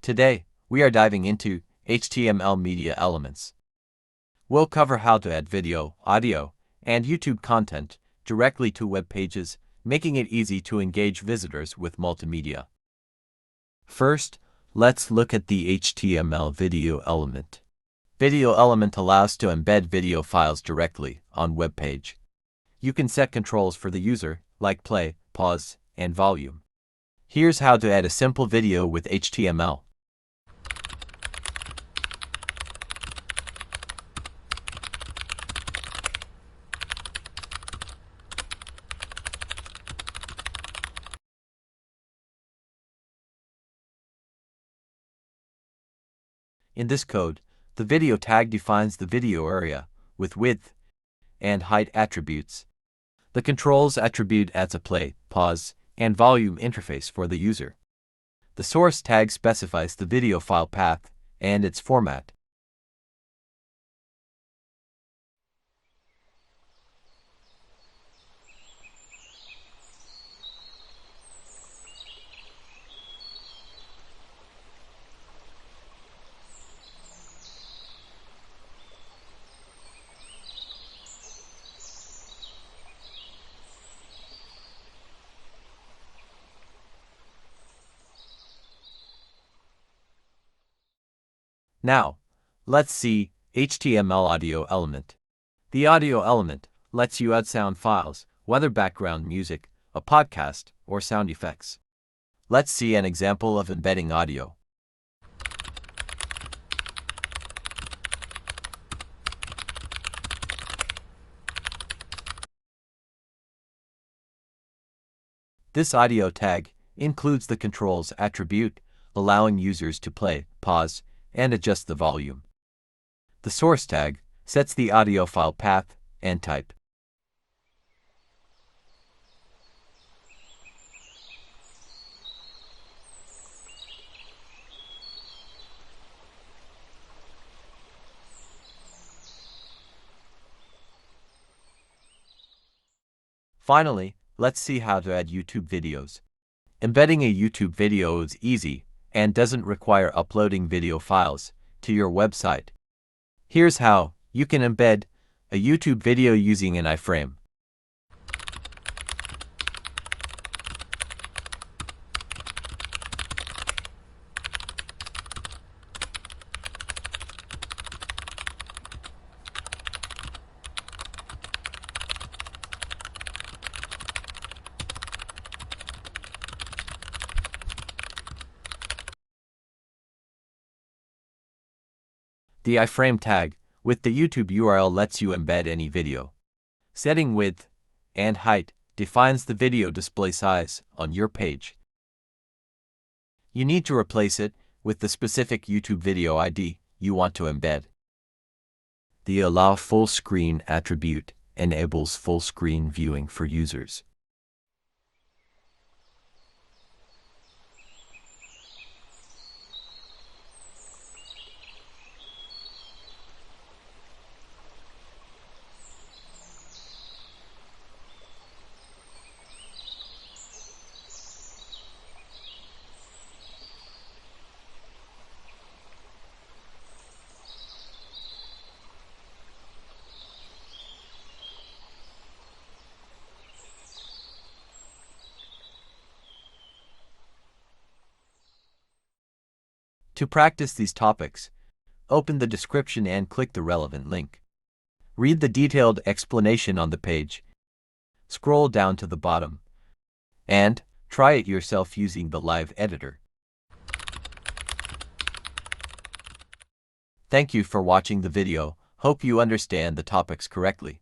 Today, we are diving into HTML media elements. We'll cover how to add video, audio, and YouTube content directly to web pages, making it easy to engage visitors with multimedia. First, let's look at the HTML video element. Video element allows to embed video files directly on web page. You can set controls for the user, like play, pause, and volume. Here's how to add a simple video with HTML. In this code, the video tag defines the video area with width and height attributes. The controls attribute adds a play, pause, and volume interface for the user. The source tag specifies the video file path and its format. Now, let's see HTML audio element. The audio element lets you add sound files, whether background music, a podcast, or sound effects. Let's see an example of embedding audio. This audio tag includes the controls attribute, allowing users to play, pause, and adjust the volume. The source tag sets the audio file path and type. Finally, let's see how to add YouTube videos. Embedding a YouTube video is easy and doesn't require uploading video files to your website. Here's how you can embed a YouTube video using an iframe. The iframe tag with the YouTube URL lets you embed any video. Setting width and height defines the video display size on your page. You need to replace it with the specific YouTube video ID you want to embed. The Allow Full Screen attribute enables full screen viewing for users. To practice these topics, open the description and click the relevant link. Read the detailed explanation on the page. Scroll down to the bottom and try it yourself using the live editor. Thank you for watching the video. Hope you understand the topics correctly.